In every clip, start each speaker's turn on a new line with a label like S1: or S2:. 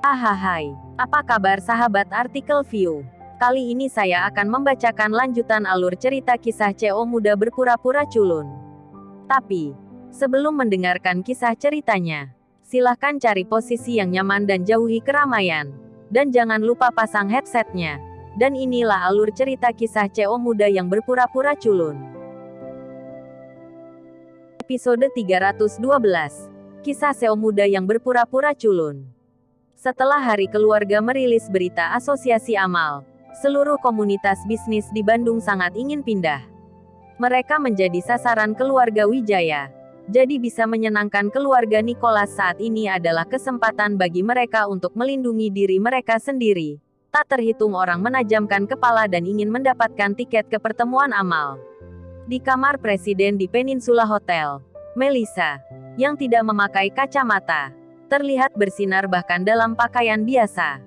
S1: Hai, apa kabar sahabat artikel view? Kali ini saya akan membacakan lanjutan alur cerita kisah CO muda berpura-pura culun. Tapi, sebelum mendengarkan kisah ceritanya, silahkan cari posisi yang nyaman dan jauhi keramaian. Dan jangan lupa pasang headsetnya. Dan inilah alur cerita kisah CO muda yang berpura-pura culun. Episode 312. Kisah CO muda yang berpura-pura culun. Setelah Hari Keluarga merilis berita Asosiasi Amal, seluruh komunitas bisnis di Bandung sangat ingin pindah. Mereka menjadi sasaran keluarga Wijaya. Jadi bisa menyenangkan keluarga Nicholas saat ini adalah kesempatan bagi mereka untuk melindungi diri mereka sendiri. Tak terhitung orang menajamkan kepala dan ingin mendapatkan tiket ke pertemuan Amal. Di kamar presiden di Peninsula Hotel, Melissa, yang tidak memakai kacamata, terlihat bersinar bahkan dalam pakaian biasa.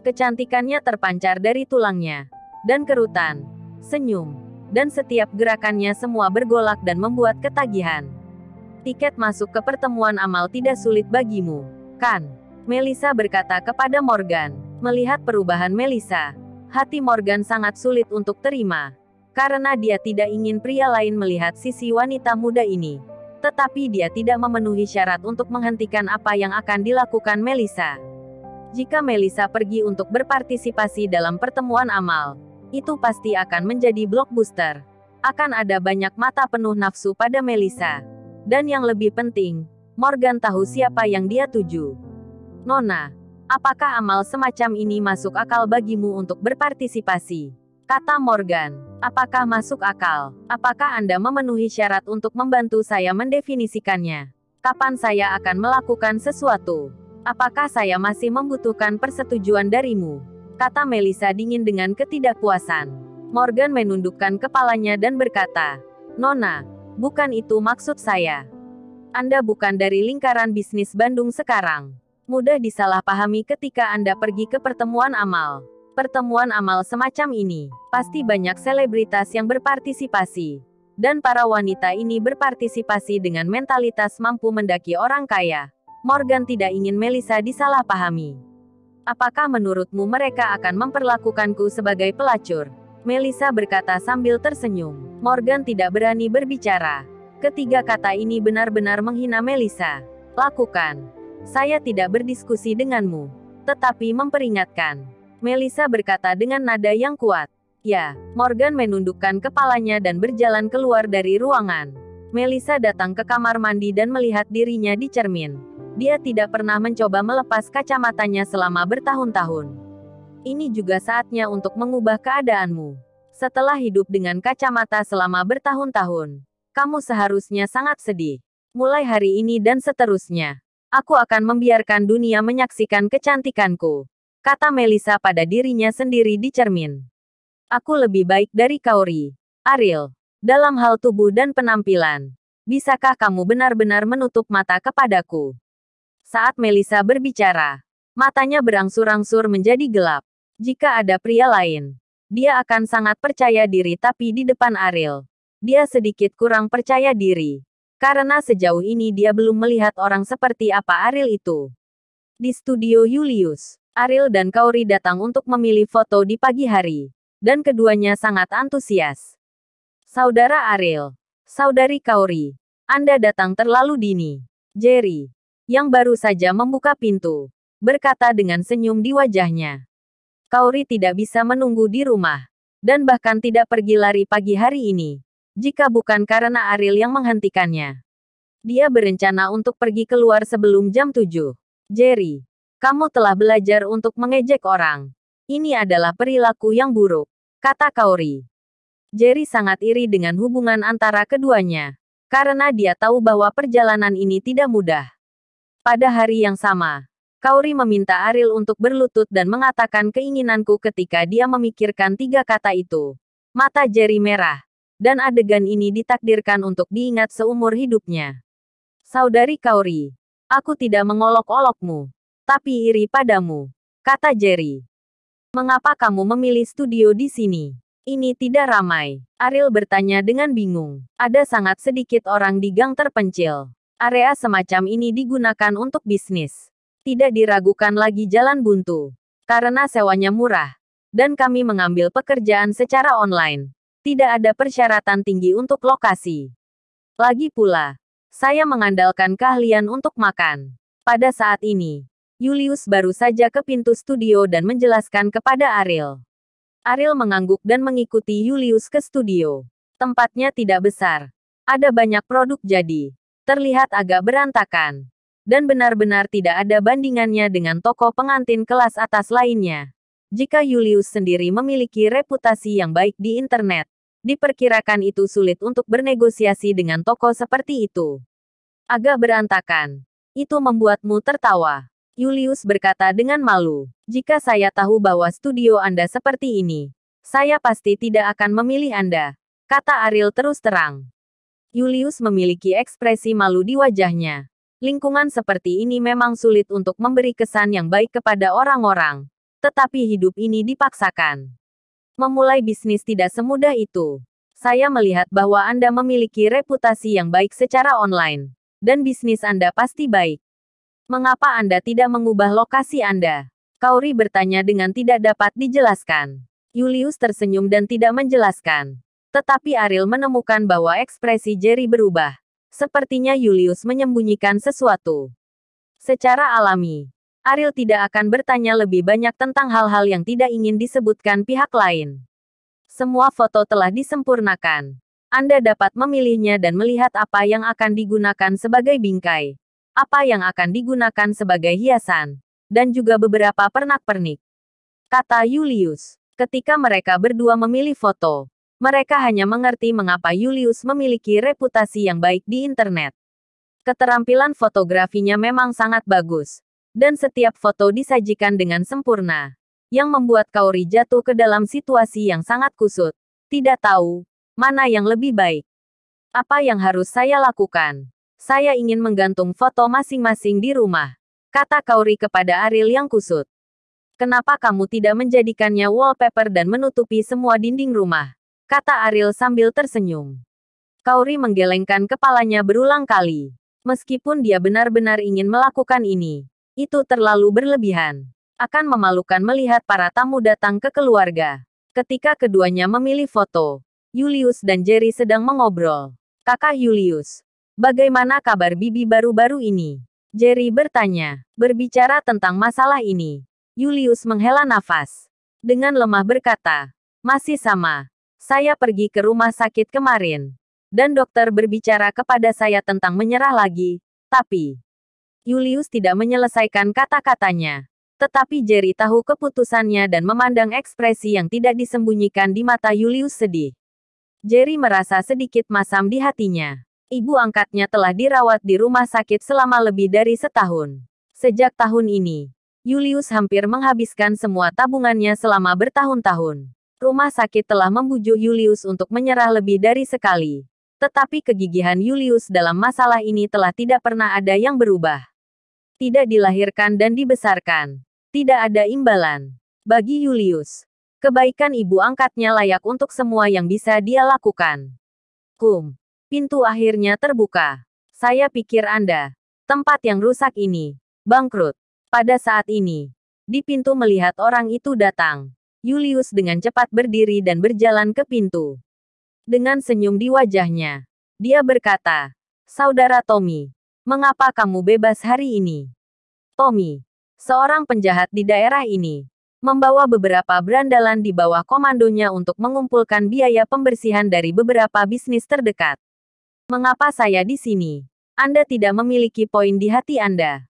S1: Kecantikannya terpancar dari tulangnya, dan kerutan, senyum, dan setiap gerakannya semua bergolak dan membuat ketagihan. Tiket masuk ke pertemuan Amal tidak sulit bagimu, kan? Melissa berkata kepada Morgan. Melihat perubahan Melissa, hati Morgan sangat sulit untuk terima. Karena dia tidak ingin pria lain melihat sisi wanita muda ini. Tetapi dia tidak memenuhi syarat untuk menghentikan apa yang akan dilakukan Melissa. Jika Melissa pergi untuk berpartisipasi dalam pertemuan Amal, itu pasti akan menjadi blockbuster. Akan ada banyak mata penuh nafsu pada Melissa. Dan yang lebih penting, Morgan tahu siapa yang dia tuju. Nona, apakah amal semacam ini masuk akal bagimu untuk berpartisipasi? Kata Morgan. Apakah masuk akal? Apakah Anda memenuhi syarat untuk membantu saya mendefinisikannya? Kapan saya akan melakukan sesuatu? Apakah saya masih membutuhkan persetujuan darimu? Kata Melissa dingin dengan ketidakpuasan. Morgan menundukkan kepalanya dan berkata, Nona, bukan itu maksud saya. Anda bukan dari lingkaran bisnis Bandung sekarang. Mudah disalahpahami ketika Anda pergi ke pertemuan Amal. Pertemuan Amal semacam ini, pasti banyak selebritas yang berpartisipasi. Dan para wanita ini berpartisipasi dengan mentalitas mampu mendaki orang kaya. Morgan tidak ingin Melissa disalahpahami. Apakah menurutmu mereka akan memperlakukanku sebagai pelacur? Melissa berkata sambil tersenyum. Morgan tidak berani berbicara. Ketiga kata ini benar-benar menghina Melissa. Lakukan. Saya tidak berdiskusi denganmu, tetapi memperingatkan. Melissa berkata dengan nada yang kuat. Ya, Morgan menundukkan kepalanya dan berjalan keluar dari ruangan. Melissa datang ke kamar mandi dan melihat dirinya di cermin. Dia tidak pernah mencoba melepas kacamatanya selama bertahun-tahun. Ini juga saatnya untuk mengubah keadaanmu. Setelah hidup dengan kacamata selama bertahun-tahun, kamu seharusnya sangat sedih. Mulai hari ini dan seterusnya, aku akan membiarkan dunia menyaksikan kecantikanku. Kata Melissa pada dirinya sendiri di cermin. Aku lebih baik dari Kaori. Ariel. Dalam hal tubuh dan penampilan. Bisakah kamu benar-benar menutup mata kepadaku? Saat Melissa berbicara, matanya berangsur-angsur menjadi gelap. Jika ada pria lain, dia akan sangat percaya diri tapi di depan Ariel, dia sedikit kurang percaya diri. Karena sejauh ini dia belum melihat orang seperti apa Ariel itu. Di studio Julius, Ariel dan Kaori datang untuk memilih foto di pagi hari. Dan keduanya sangat antusias. Saudara Ariel, saudari Kaori, Anda datang terlalu dini. Jerry, yang baru saja membuka pintu, berkata dengan senyum di wajahnya. Kaori tidak bisa menunggu di rumah. Dan bahkan tidak pergi lari pagi hari ini. Jika bukan karena Ariel yang menghentikannya. Dia berencana untuk pergi keluar sebelum jam 7. Jerry, kamu telah belajar untuk mengejek orang. Ini adalah perilaku yang buruk, kata Kaori. Jerry sangat iri dengan hubungan antara keduanya. Karena dia tahu bahwa perjalanan ini tidak mudah. Pada hari yang sama, Kaori meminta Ariel untuk berlutut dan mengatakan keinginanku ketika dia memikirkan tiga kata itu. Mata Jerry merah. Dan adegan ini ditakdirkan untuk diingat seumur hidupnya. Saudari Kaori, aku tidak mengolok-olokmu, tapi iri padamu, kata Jerry. Mengapa kamu memilih studio di sini? Ini tidak ramai. Ariel bertanya dengan bingung. Ada sangat sedikit orang di gang terpencil. Area semacam ini digunakan untuk bisnis. Tidak diragukan lagi jalan buntu. Karena sewanya murah. Dan kami mengambil pekerjaan secara online. Tidak ada persyaratan tinggi untuk lokasi. Lagi pula, saya mengandalkan keahlian untuk makan. Pada saat ini, Julius baru saja ke pintu studio dan menjelaskan kepada Ariel. Ariel mengangguk dan mengikuti Julius ke studio. Tempatnya tidak besar. Ada banyak produk jadi. Terlihat agak berantakan. Dan benar-benar tidak ada bandingannya dengan toko pengantin kelas atas lainnya. Jika Julius sendiri memiliki reputasi yang baik di internet, diperkirakan itu sulit untuk bernegosiasi dengan toko seperti itu. Agak berantakan. Itu membuatmu tertawa. Julius berkata dengan malu. Jika saya tahu bahwa studio Anda seperti ini, saya pasti tidak akan memilih Anda, kata Ariel terus terang. Julius memiliki ekspresi malu di wajahnya. Lingkungan seperti ini memang sulit untuk memberi kesan yang baik kepada orang-orang. Tetapi hidup ini dipaksakan. Memulai bisnis tidak semudah itu. Saya melihat bahwa Anda memiliki reputasi yang baik secara online. Dan bisnis Anda pasti baik. Mengapa Anda tidak mengubah lokasi Anda? Kaori bertanya dengan tidak dapat dijelaskan. Julius tersenyum dan tidak menjelaskan. Tetapi Ariel menemukan bahwa ekspresi Jerry berubah. Sepertinya Julius menyembunyikan sesuatu. Secara alami, Ariel tidak akan bertanya lebih banyak tentang hal-hal yang tidak ingin disebutkan pihak lain. Semua foto telah disempurnakan. Anda dapat memilihnya dan melihat apa yang akan digunakan sebagai bingkai. Apa yang akan digunakan sebagai hiasan, dan juga beberapa pernak-pernik. Kata Julius, ketika mereka berdua memilih foto, mereka hanya mengerti mengapa Julius memiliki reputasi yang baik di internet. Keterampilan fotografinya memang sangat bagus, dan setiap foto disajikan dengan sempurna, yang membuat Kaori jatuh ke dalam situasi yang sangat kusut, tidak tahu mana yang lebih baik. Apa yang harus saya lakukan? Saya ingin menggantung foto masing-masing di rumah, kata Kaori kepada Ariel yang kusut. Kenapa kamu tidak menjadikannya wallpaper dan menutupi semua dinding rumah? Kata Ariel sambil tersenyum. Kaori menggelengkan kepalanya berulang kali. Meskipun dia benar-benar ingin melakukan ini, itu terlalu berlebihan. Akan memalukan melihat para tamu datang ke keluarga. Ketika keduanya memilih foto, Julius dan Jerry sedang mengobrol. Kakak Julius, bagaimana kabar bibi baru-baru ini? Jerry bertanya. Berbicara tentang masalah ini, Julius menghela nafas. Dengan lemah berkata, masih sama. Saya pergi ke rumah sakit kemarin. Dan dokter berbicara kepada saya tentang menyerah lagi. Tapi, Julius tidak menyelesaikan kata-katanya. Tetapi Jerry tahu keputusannya dan memandang ekspresi yang tidak disembunyikan di mata Julius sedih. Jerry merasa sedikit masam di hatinya. Ibu angkatnya telah dirawat di rumah sakit selama lebih dari setahun. Sejak tahun ini, Julius hampir menghabiskan semua tabungannya selama bertahun-tahun. Rumah sakit telah membujuk Julius untuk menyerah lebih dari sekali. Tetapi kegigihan Julius dalam masalah ini telah tidak pernah ada yang berubah. Tidak dilahirkan dan dibesarkan. Tidak ada imbalan. Bagi Julius, kebaikan ibu angkatnya layak untuk semua yang bisa dia lakukan. Pintu akhirnya terbuka. Saya pikir Anda, tempat yang rusak ini, bangkrut. Pada saat ini, di pintu melihat orang itu datang. Julius dengan cepat berdiri dan berjalan ke pintu. Dengan senyum di wajahnya, dia berkata, Saudara Tommy, mengapa kamu bebas hari ini? Tommy, seorang penjahat di daerah ini, membawa beberapa berandalan di bawah komandonya untuk mengumpulkan biaya pembersihan dari beberapa bisnis terdekat. Mengapa saya di sini? Anda tidak memiliki poin di hati Anda.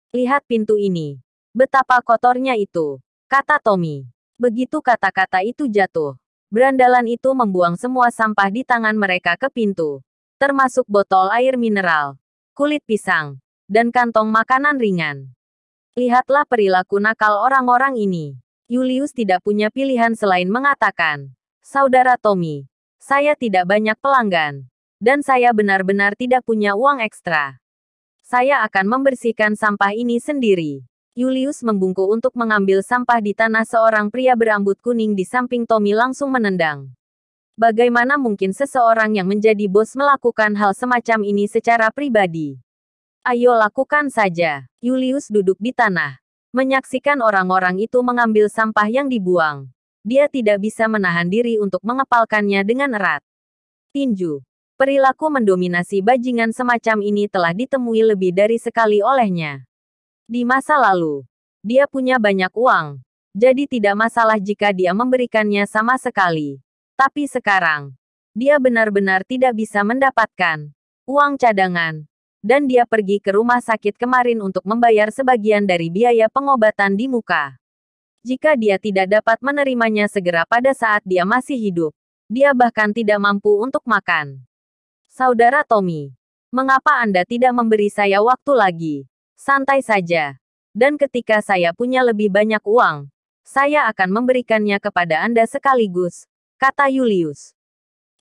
S1: Lihat pintu ini. Betapa kotornya itu, kata Tommy. Begitu kata-kata itu jatuh, berandalan itu membuang semua sampah di tangan mereka ke pintu, termasuk botol air mineral, kulit pisang, dan kantong makanan ringan. Lihatlah perilaku nakal orang-orang ini. Julius tidak punya pilihan selain mengatakan, Saudara Tommy, saya tidak banyak pelanggan, dan saya benar-benar tidak punya uang ekstra. Saya akan membersihkan sampah ini sendiri. Julius membungkuk untuk mengambil sampah di tanah. Seorang pria berambut kuning di samping Tommy langsung menendang. Bagaimana mungkin seseorang yang menjadi bos melakukan hal semacam ini secara pribadi? Ayo lakukan saja. Julius duduk di tanah, menyaksikan orang-orang itu mengambil sampah yang dibuang. Dia tidak bisa menahan diri untuk mengepalkannya dengan erat. Tinju. Perilaku mendominasi bajingan semacam ini telah ditemui lebih dari sekali olehnya. Di masa lalu, dia punya banyak uang. Jadi tidak masalah jika dia memberikannya sama sekali. Tapi sekarang, dia benar-benar tidak bisa mendapatkan uang cadangan. Dan dia pergi ke rumah sakit kemarin untuk membayar sebagian dari biaya pengobatan di muka. Jika dia tidak dapat menerimanya segera pada saat dia masih hidup, dia bahkan tidak mampu untuk makan. Saudara Tommy, mengapa Anda tidak memberi saya waktu lagi? Santai saja. Dan ketika saya punya lebih banyak uang, saya akan memberikannya kepada Anda sekaligus, kata Julius.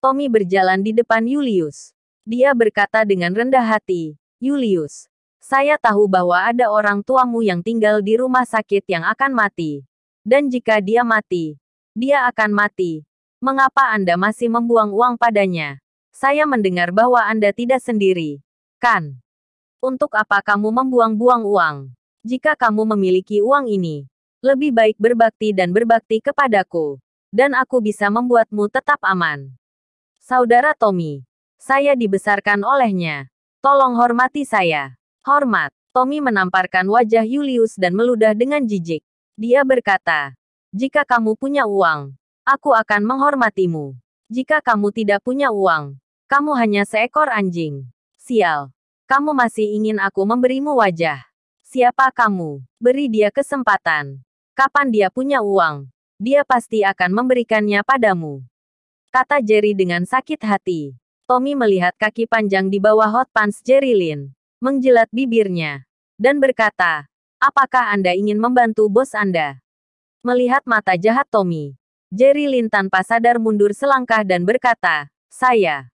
S1: Tommy berjalan di depan Julius. Dia berkata dengan rendah hati, Julius, saya tahu bahwa ada orang tuamu yang tinggal di rumah sakit yang akan mati. Dan jika dia mati, dia akan mati. Mengapa Anda masih membuang uang padanya? Saya mendengar bahwa Anda tidak sendiri, kan? Untuk apa kamu membuang-buang uang? Jika kamu memiliki uang ini, lebih baik berbakti dan berbakti kepadaku. Dan aku bisa membuatmu tetap aman. Saudara Tommy, saya dibesarkan olehnya. Tolong hormati saya. Hormat. Tommy menamparkan wajah Julius dan meludah dengan jijik. Dia berkata, jika kamu punya uang, aku akan menghormatimu. Jika kamu tidak punya uang, kamu hanya seekor anjing. Sial. Kamu masih ingin aku memberimu wajah. Siapa kamu? Beri dia kesempatan. Kapan dia punya uang, dia pasti akan memberikannya padamu. Kata Jerry dengan sakit hati. Tommy melihat kaki panjang di bawah hot pants Jerry Lin, menjilat bibirnya, dan berkata, apakah Anda ingin membantu bos Anda? Melihat mata jahat Tommy, Jerry Lin tanpa sadar mundur selangkah dan berkata, saya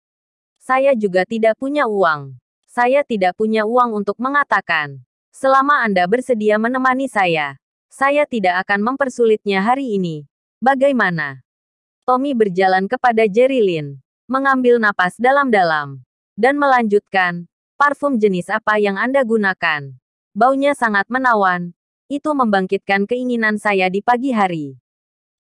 S1: juga tidak punya uang. Saya tidak punya uang untuk mengatakan, selama Anda bersedia menemani saya tidak akan mempersulitnya hari ini. Bagaimana? Tommy berjalan kepada Jerry Lin, mengambil napas dalam-dalam, dan melanjutkan, parfum jenis apa yang Anda gunakan? Baunya sangat menawan. Itu membangkitkan keinginan saya di pagi hari.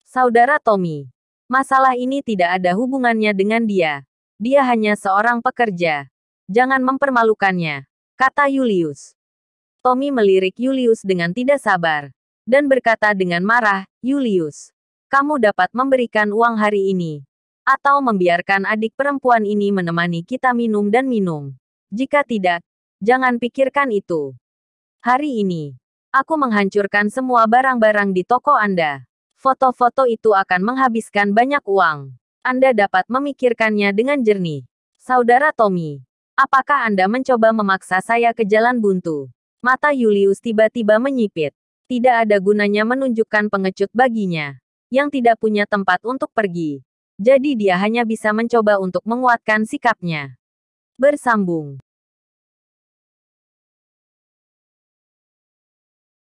S1: Saudara Tommy, masalah ini tidak ada hubungannya dengan dia. Dia hanya seorang pekerja. Jangan mempermalukannya, kata Julius. Tommy melirik Julius dengan tidak sabar, dan berkata dengan marah, Julius, kamu dapat memberikan uang hari ini, atau membiarkan adik perempuan ini menemani kita minum dan minum. Jika tidak, jangan pikirkan itu. Hari ini, aku menghancurkan semua barang-barang di toko Anda. Foto-foto itu akan menghabiskan banyak uang. Anda dapat memikirkannya dengan jernih. Saudara Tommy, apakah Anda mencoba memaksa saya ke jalan buntu? Mata Julius tiba-tiba menyipit. Tidak ada gunanya menunjukkan pengecut baginya, yang tidak punya tempat untuk pergi. Jadi dia hanya bisa mencoba untuk menguatkan sikapnya. Bersambung.